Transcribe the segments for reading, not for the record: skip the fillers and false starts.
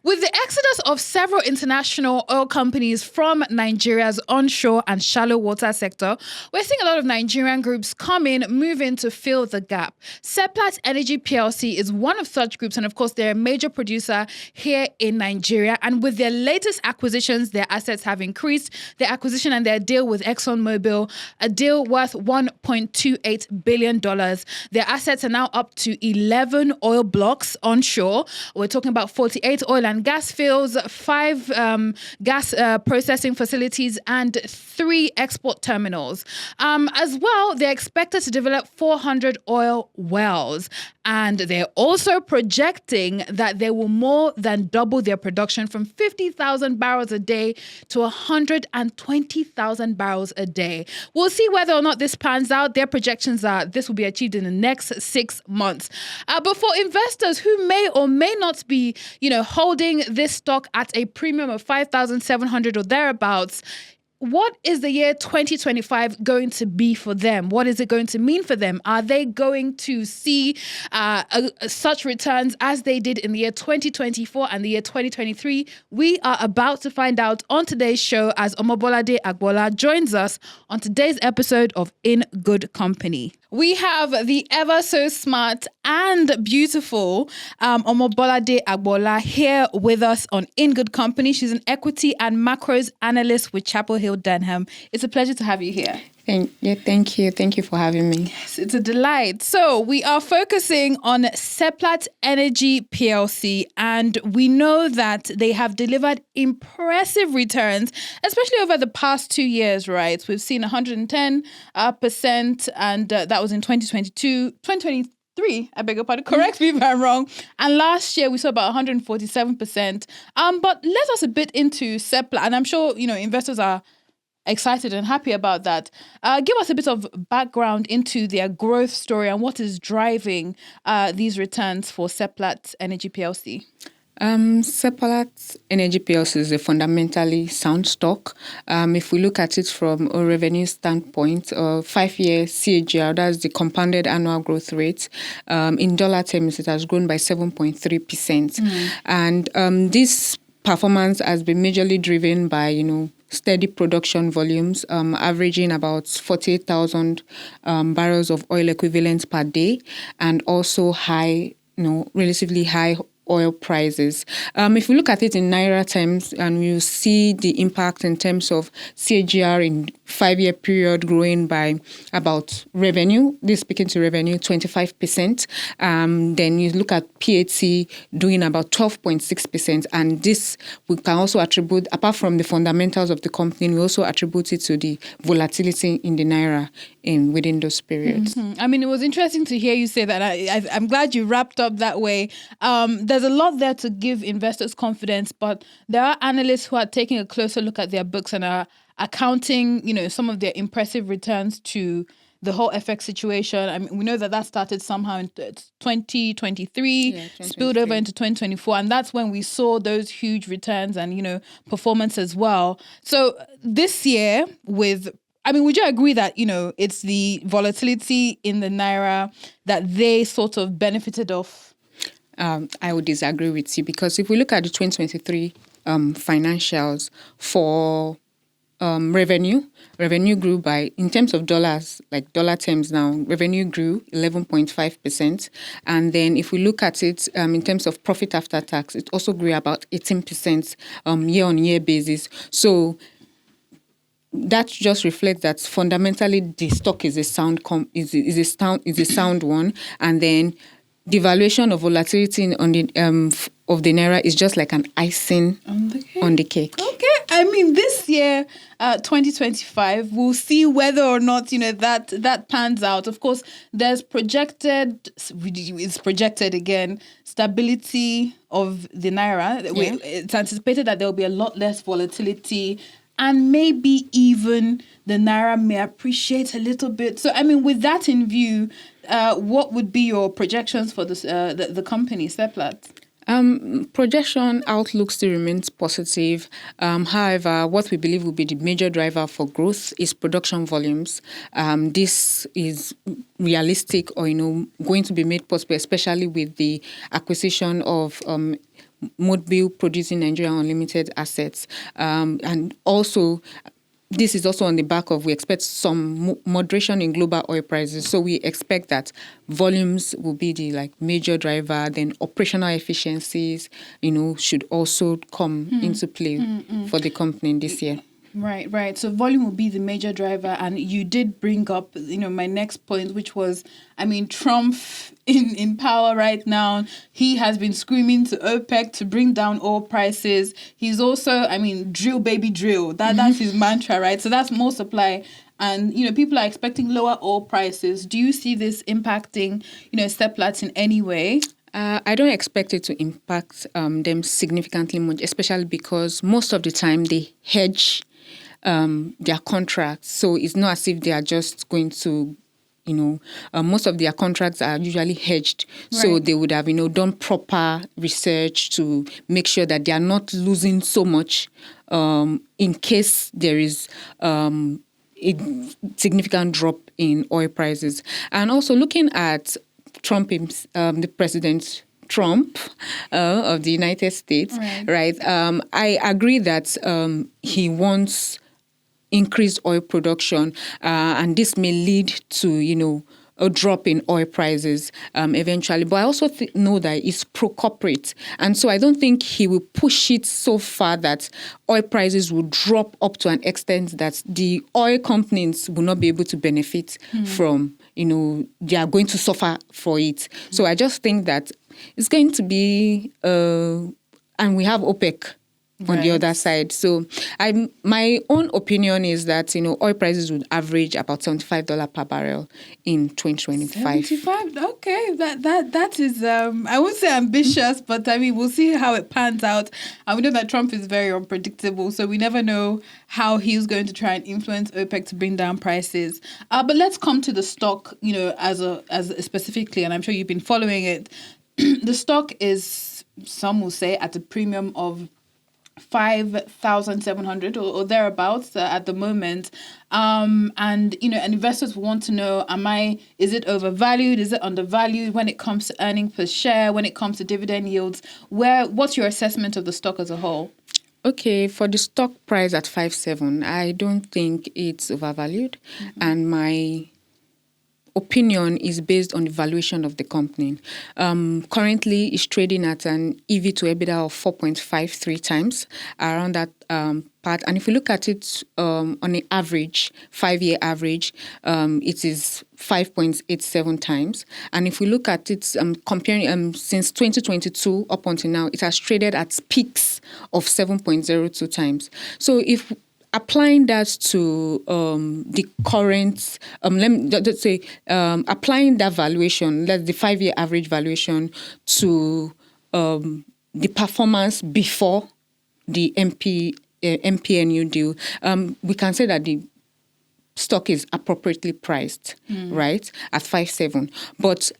With the exodus of several international oil companies from Nigeria's onshore and shallow water sector, we're seeing a lot of Nigerian groups come in, move in to fill the gap. Seplat Energy PLC is one of such groups, and of course, they're a major producer here in Nigeria. And with their latest acquisitions, their assets have increased. Their acquisition and their deal with ExxonMobil, a deal worth $1.28 billion. Their assets are now up to 11 oil blocks onshore. We're talking about 48 oil and gas fields, 5 gas processing facilities, and 3 export terminals. As well, they're expected to develop 400 oil wells. And they're also projecting that they will more than double their production from 50,000 barrels a day to 120,000 barrels a day. We'll see whether or not this pans out. Their projections are this will be achieved in the next 6 months. But for investors who may or may not be, holding this stock at a premium of 5,700 or thereabouts, what is the year 2025 going to be for them? What is it going to mean for them? Are they going to see such returns as they did in the year 2024 and the year 2023? We are about to find out on today's show as Omobolade Agboola joins us on today's episode of In Good Company. We have the ever so smart and beautiful Omobolade Agboola here with us on In Good Company. She's an equity and macros analyst with Chapel Hill Denham. It's a pleasure to have you here. Thank you. Thank you for having me. Yes, it's a delight. So we are focusing on Seplat Energy PLC, and we know that they have delivered impressive returns, especially over the past 2 years, right? We've seen 110%, and that was in 2022, 2023. I beg your pardon, correct me if I'm wrong. And last year we saw about 147%. But let us a bit into Seplat, and I'm sure, investors are excited and happy about that. Give us a bit of background into their growth story and what is driving these returns for Seplat Energy PLC. Seplat Energy PLC is a fundamentally sound stock. If we look at it from a revenue standpoint, 5-year CAGR, that's the compounded annual growth rate. In dollar terms, it has grown by 7.3%. And this performance has been majorly driven by, steady production volumes, averaging about 48,000 barrels of oil equivalent per day, and also relatively high oil prices. If we look at it in Naira terms, and you see the impact in terms of CAGR in 5-year period growing by about revenue, this speaking to revenue, 25%. Then you look at PAT doing about 12.6%. And this we can also attribute, apart from the fundamentals of the company, we also attribute it to the volatility in the Naira within those periods. I mean, it was interesting to hear you say that. I'm glad you wrapped up that way. There's a lot there to give investors confidence, but there are analysts who are taking a closer look at their books and are accounting, some of their impressive returns to the whole FX situation. I mean, we know that started somehow in 2023, spilled over into 2024, and that's when we saw those huge returns and, performance as well. So this year would you agree that, it's the volatility in the Naira that they sort of benefited off? I would disagree with you, because if we look at the 2023 financials for revenue grew by, in terms of dollars, like dollar terms now, revenue grew 11.5%. And then if we look at it in terms of profit after tax, it also grew about 18% year-on-year basis. So that just reflects that fundamentally the stock is a sound is a sound one, and then the valuation of volatility on the of the Naira is just like an icing on the cake. Okay. I mean, this year, 2025, we'll see whether or not, that pans out. Of course, it's projected again, stability of the Naira. Yeah. It's anticipated that there will be a lot less volatility, and maybe even the Naira may appreciate a little bit. So, I mean, with that in view, what would be your projections for this, the company, Seplat? Projection outlook still remains positive. However, what we believe will be the major driver for growth is production volumes. This is realistic or, going to be made possible, especially with the acquisition of Mobil producing Nigeria unlimited assets, and also this is also on the back of we expect some moderation in global oil prices. So we expect that volumes will be the major driver. Then operational efficiencies, should also come into play for the company this year. Right. So volume will be the major driver. And you did bring up, my next point, which was, Trump in power right now. He has been screaming to OPEC to bring down oil prices. He's also, drill, baby, drill. That's his mantra, right? So that's more supply. And, people are expecting lower oil prices. Do you see this impacting, Seplat in any way? I don't expect it to impact them significantly much, especially because most of the time they hedge their contracts. So it's not as if they are just going to, most of their contracts are usually hedged. Right. So they would have, done proper research to make sure that they are not losing so much in case there is a significant drop in oil prices. And also looking at Trump, the president Trump of the United States, right? I agree that he wants increased oil production, and this may lead to, a drop in oil prices eventually. But I also know that it's pro-corporate. And so I don't think he will push it so far that oil prices will drop up to an extent that the oil companies will not be able to benefit from, they are going to suffer for it. So I just think that it's going to be, and we have OPEC on the other side. So my own opinion is that, oil prices would average about $75 per barrel in 2025. 75? Okay. That is, I won't say ambitious, but we'll see how it pans out. And we know that Trump is very unpredictable, so we never know how he's going to try and influence OPEC to bring down prices. But let's come to the stock, as specifically, and I'm sure you've been following it. The stock is, some will say, at a premium of 5,700 or thereabouts at the moment. And investors want to know, is it overvalued? Is it undervalued when it comes to earnings per share, when it comes to dividend yields? What's your assessment of the stock as a whole? Okay, for the stock price at 5.7, I don't think it's overvalued. And my opinion is based on the valuation of the company. Currently, it's trading at an EV to EBITDA of 4.53 times, around that part. And if you look at it on an average, 5-year average, it is 5.87 times. And if we look at it, comparing since 2022 up until now, it has traded at peaks of 7.02 times. So if applying that to the current, let me just say, applying that valuation, that's the 5-year average valuation, to the performance before the MPNU deal, we can say that the stock is appropriately priced, right, at 5.7. But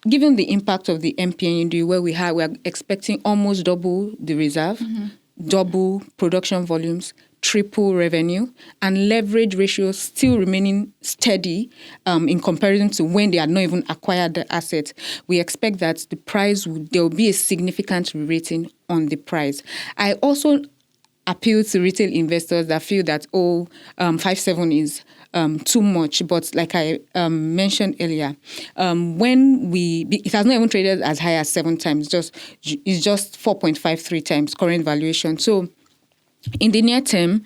given the impact of the MPNU deal, where we are expecting almost double the reserve, double production volumes, triple revenue, and leverage ratios still remaining steady in comparison to when they had not even acquired the asset, we expect that the price there will be a significant re-rating on the price. I also appeal to retail investors that feel that 5.7 is too much, but like I mentioned earlier, it has not even traded as high as 7 times. It's just 4.53 times current valuation. So in the near term,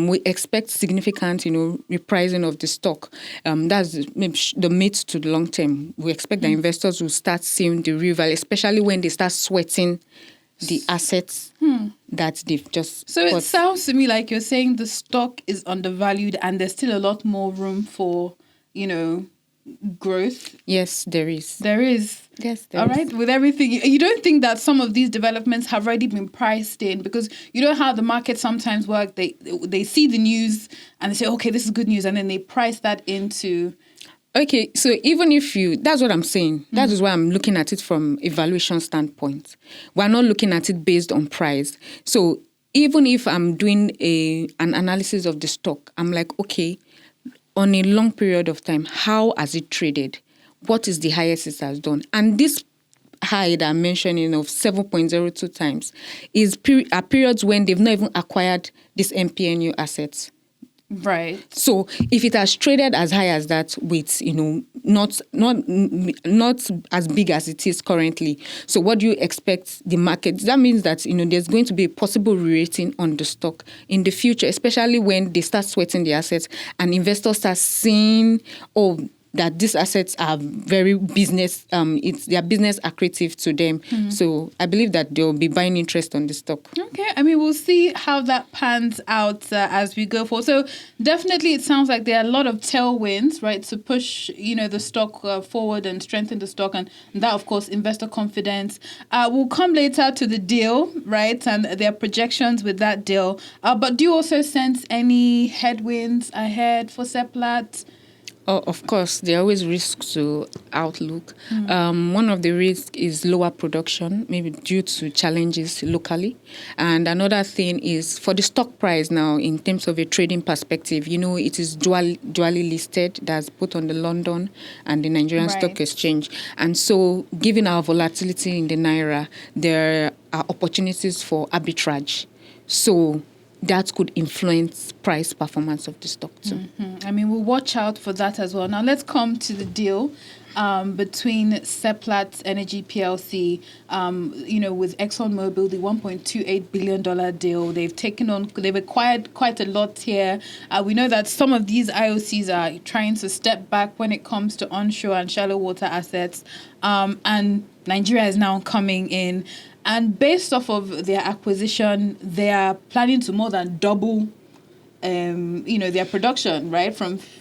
we expect significant, repricing of the stock. That's maybe the mid to the long term. We expect that investors will start seeing the real value, especially when they start sweating the assets that they've just So it sounds to me like you're saying the stock is undervalued and there's still a lot more room for, growth. Yes, there is. There is. Yes, there All is. right. With everything, you don't think that some of these developments have already been priced in? Because you know how the market sometimes work. They see the news and they say, okay, this is good news. And then they price that into... Okay, so even if that's what I'm saying. That is why I'm looking at it from a valuation standpoint. We're not looking at it based on price. So even if I'm doing an analysis of the stock, I'm like, okay, on a long period of time, how has it traded? What is the highest it has done? And this high that I'm mentioning of 7.02 times is are periods when they've not even acquired this MPNU assets. Right. So if it has traded as high as that with, not as big as it is currently, so what do you expect the market? That means that, there's going to be a possible re-rating on the stock in the future, especially when they start sweating the assets and investors start seeing, that these assets are very business, their business accretive to them. Mm-hmm. So I believe that they'll be buying interest on the stock. Okay, I mean, we'll see how that pans out as we go forward. So definitely it sounds like there are a lot of tailwinds, right, to push, the stock forward and strengthen the stock. And that, of course, investor confidence. We'll come later to the deal, right, and their projections with that deal. But do you also sense any headwinds ahead for Seplat? Oh, of course, there are always risks to outlook. One of the risks is lower production, maybe due to challenges locally. And another thing is for the stock price now, in terms of a trading perspective, it is dually listed. That's both on the London and the Nigerian Stock Exchange. And so, given our volatility in the Naira, there are opportunities for arbitrage. So that could influence price performance of the stock too. Mm-hmm. I mean, we'll watch out for that as well. Now, let's come to the deal between Seplat Energy PLC, with ExxonMobil, the $1.28 billion deal. They've acquired quite a lot here. We know that some of these IOCs are trying to step back when it comes to onshore and shallow water assets. And Nigeria is now coming in. And based off of their acquisition, they are planning to more than double, their production, right?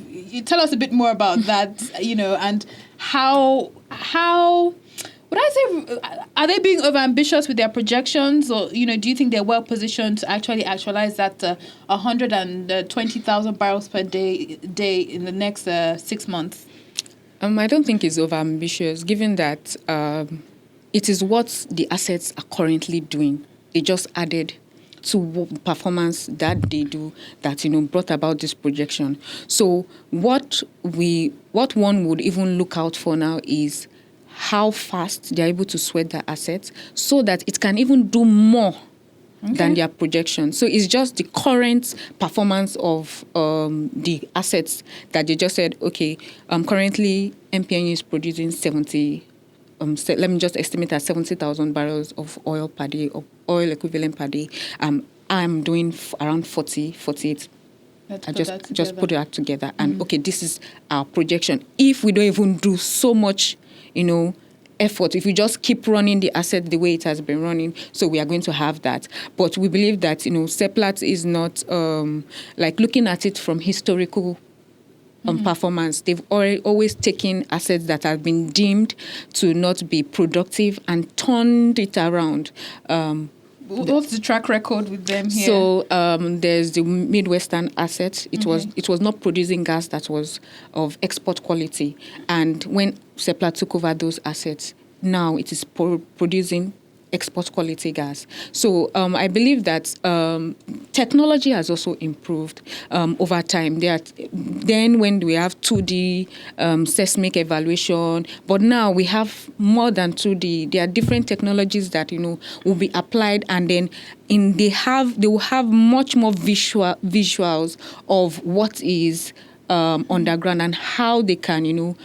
You tell us a bit more about that, and how would I say, are they being overambitious with their projections, or do you think they're well positioned to actually actualize that 120,000 barrels per day in the next 6 months? I don't think it's overambitious, given that it is what the assets are currently doing. They just added to performance that they do that, brought about this projection. So what one would even look out for now is how fast they're able to sweat their assets so that it can even do more than their projection. So it's just the current performance of the assets that they just said, currently MPNU is producing 70. Let me just estimate at 70,000 barrels of oil per day, of oil equivalent per day. I'm doing around 48. I just put that together. And this is our projection. If we don't even do so much, effort, if we just keep running the asset the way it has been running, so we are going to have that. But we believe that, Seplat is not looking at it from historical performance. They've always taken assets that have been deemed to not be productive and turned it around. What's the track record with them here? So there's the Midwestern asset. It was not producing gas that was of export quality, and when Seplat took over those assets, now it is producing export quality gas. So I believe that technology has also improved over time. Then when we have 2D seismic evaluation, but now we have more than 2D. There are different technologies that will be applied, and then they will have much more visuals of what is underground and how they can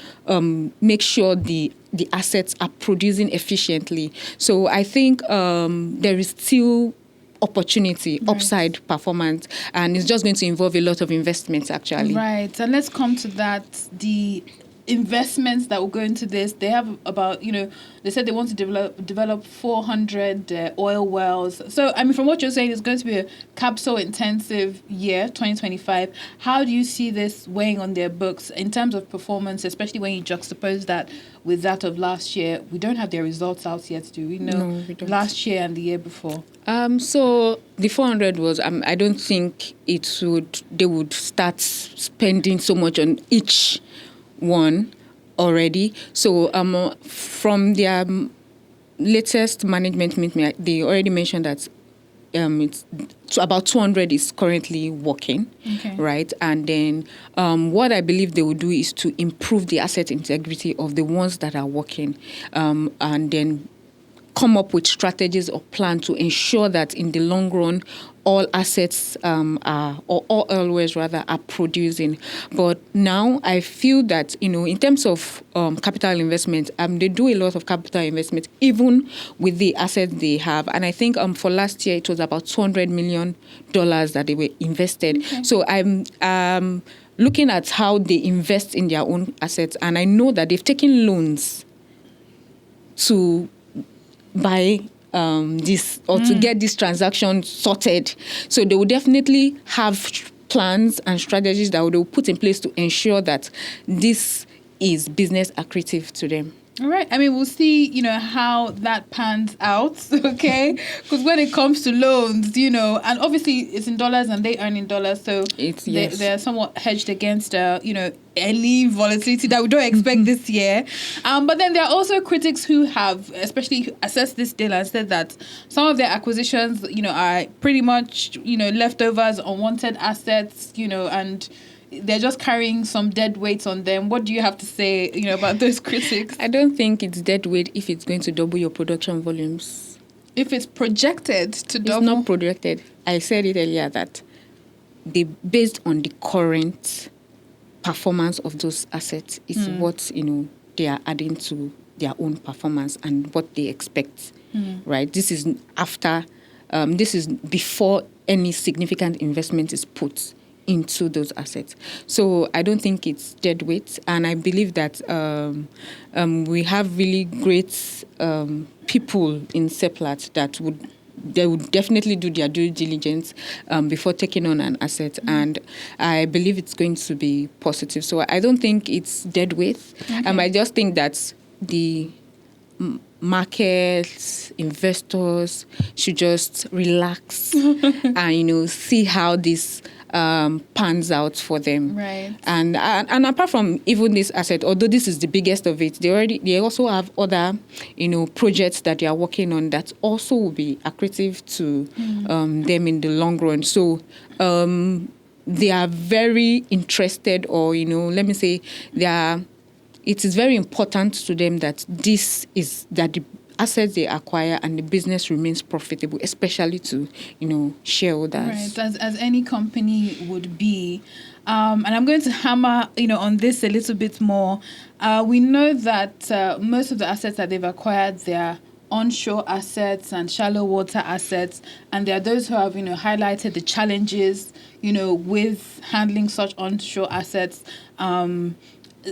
make sure the assets are producing efficiently. So I think there is still opportunity, upside performance, and it's just going to involve a lot of investments actually. Right, and let's come to that. The investments that will go into this, they have about, they said they want to develop 400 oil wells. So, I mean, from what you're saying, it's going to be a capital-intensive year, 2025. How do you see this weighing on their books in terms of performance, especially when you juxtapose that with that of last year? We don't have their results out yet, do we? No, we don't. Last year and the year before. So the 400 was, I don't think they would start spending so much on each one already. So from their latest management meeting, they already mentioned that it's to about 200 is currently working, right? And then what I believe they will do is to improve the asset integrity of the ones that are working, and then come up with strategies or plan to ensure that in the long run, all assets or all oilways rather are producing. But now I feel that, in terms of capital investment, they do a lot of capital investment even with the assets they have. And I think for last year it was about $200 million that they were invested. So I'm looking at how they invest in their own assets, and I know that they've taken loans to buy this or to get this transaction sorted. So they will definitely have plans and strategies that they will put in place to ensure that this is business accretive to them. All right. I mean, we'll see, how that pans out, okay? Because when it comes to loans, and obviously it's in dollars and they earn in dollars, so they're somewhat hedged against, any volatility that we don't expect this year. But then there are also critics who have, especially assessed this deal and said that some of their acquisitions, are pretty much, leftovers, unwanted assets, and they're just carrying some dead weight on them. What do you have to say, about those critics? I don't think it's dead weight if it's going to double your production volumes. If it's projected to double? It's not projected. I said it earlier that based on the current performance of those assets is what, they are adding to their own performance and what they expect, right? This is this is before any significant investment is put into those assets. So I don't think it's dead weight, and I believe that we have really great people in Seplat that would definitely do their due diligence before taking on an asset, and I believe it's going to be positive. So I don't think it's dead weight. I just think that the markets, investors should just relax and see how this pans out for them. Right. And apart from even this asset, although this is the biggest of it, they also have other projects that they are working on that also will be accretive to them in the long run. So they are very interested, or let me say it is very important to them that the assets they acquire and the business remains profitable, especially to shareholders. Right, as any company would be. And I'm going to hammer on this a little bit more. We know that most of the assets that they've acquired, they're onshore assets and shallow water assets, and there are those who have highlighted the challenges with handling such onshore assets.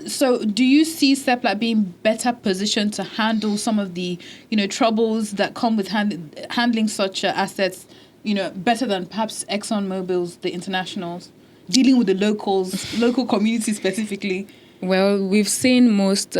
So do you see Seplat being better positioned to handle some of the, troubles that come with handling such assets, better than perhaps ExxonMobil's, the internationals, dealing with the local community specifically? Well, we've seen most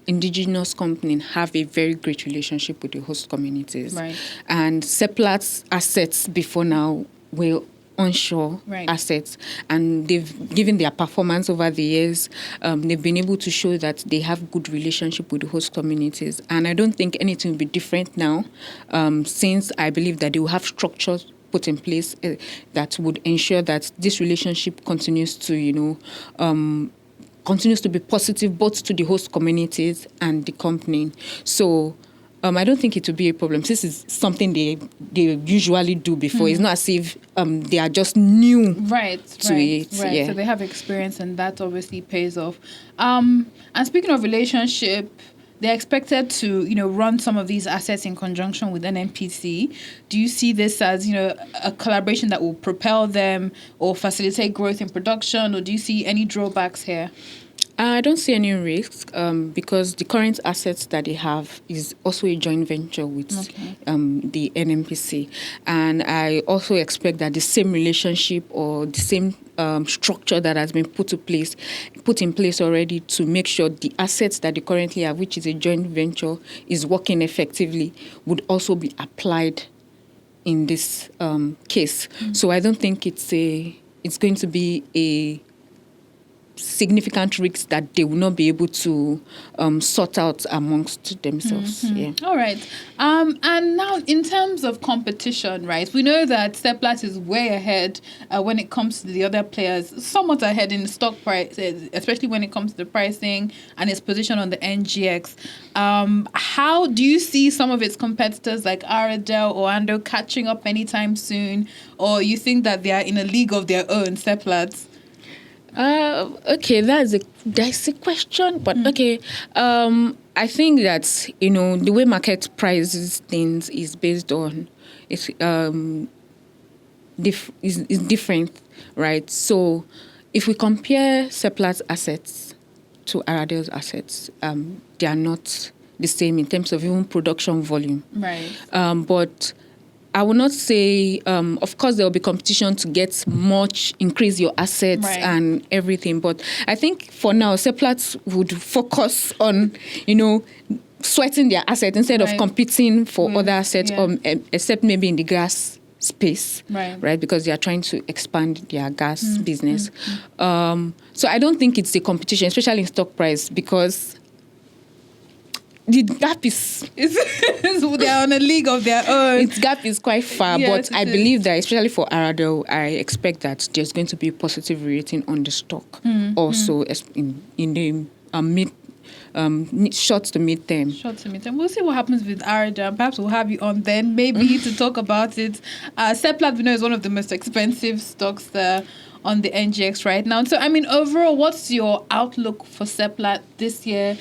indigenous companies have a very great relationship with the host communities. Right. And Seplat's assets before now were onshore assets, and they've given their performance over the years. They've been able to show that they have good relationship with the host communities, and I don't think anything will be different now, since I believe that they will have structures put in place that would ensure that this relationship continues to be positive both to the host communities and the company. So I don't think it will be a problem. This is something they usually do before. It's not as if they are just new to it. Right. Yeah. So they have experience, and that obviously pays off. And speaking of relationship, they're expected to, run some of these assets in conjunction with NNPC. Do you see this as, a collaboration that will propel them or facilitate growth in production, or do you see any drawbacks here? I don't see any risks because the current assets that they have is also a joint venture with the NNPC. And I also expect that the same relationship or the same structure that has been put in place already to make sure the assets that they currently have, which is a joint venture, is working effectively, would also be applied in this case. So I don't think it's going to be a significant risks that they will not be able to sort out amongst themselves. Yeah. All right. And now in terms of competition, right, we know that Seplat is way ahead when it comes to the other players, somewhat ahead in stock price, especially when it comes to the pricing and its position on the NGX. How do you see some of its competitors like Aradel or Ando catching up anytime soon? Or you think that they are in a league of their own, Seplat? Okay, that's a question, but okay. I think that the way market prices things is based on is different, right? So if we compare Seplat's assets to Aradel's assets, they are not the same in terms of even production volume, right? But I will not say, of course, there will be competition to increase your assets and everything. But I think for now, Seplat would focus on, sweating their assets instead of competing for other assets, except maybe in the gas space, right? Because they are trying to expand their gas business. So I don't think it's a competition, especially in stock price, because the gap is they're on a league of their own. Its gap is quite far, but I believe that especially for Aradel, I expect that there's going to be a positive rating on the stock also in the short to mid term. We'll see what happens with Aradel. Perhaps we'll have you on then, maybe to talk about it. Seplat, we know, is one of the most expensive stocks on the NGX right now. So, I mean, overall, what's your outlook for Seplat this year?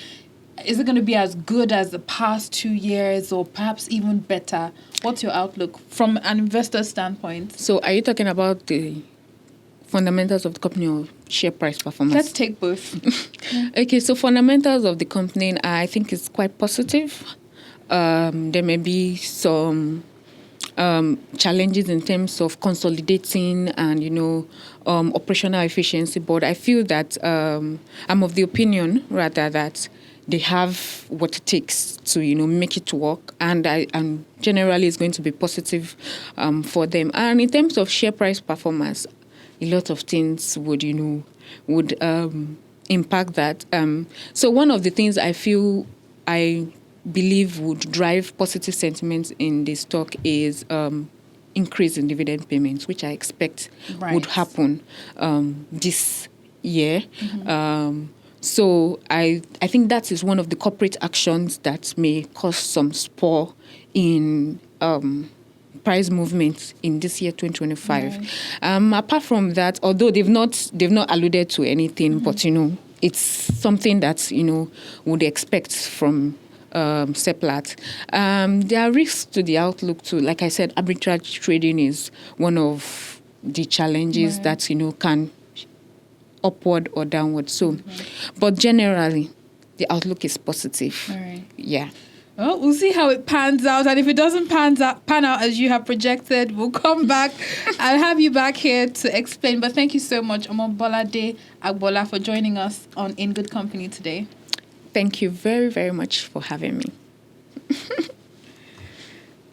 Is it going to be as good as the past 2 years or perhaps even better? What's your outlook from an investor standpoint? So are you talking about the fundamentals of the company or share price performance? Let's take both. Okay, so fundamentals of the company, I think it's quite positive. There may be some challenges in terms of consolidating and, operational efficiency. But I feel that I'm of the opinion, rather, that they have what it takes to, make it work. And generally it's going to be positive for them. And in terms of share price performance, a lot of things would impact that. So one of the things I believe would drive positive sentiments in the stock is increase in dividend payments, which I expect would happen this year. So I think that is one of the corporate actions that may cause some spur in price movements in this year 2025. Apart from that, although they've not alluded to anything, but it's something that would expect from Seplat. There are risks to the outlook too. Like I said, arbitrage trading is one of the challenges that can upward or downward. So, but generally, the outlook is positive. Yeah. Well, we'll see how it pans out. And if it doesn't pan out as you have projected, we'll come back. I'll have you back here to explain. But thank you so much, Omobolade Agboola, for joining us on In Good Company today. Thank you very, very much for having me.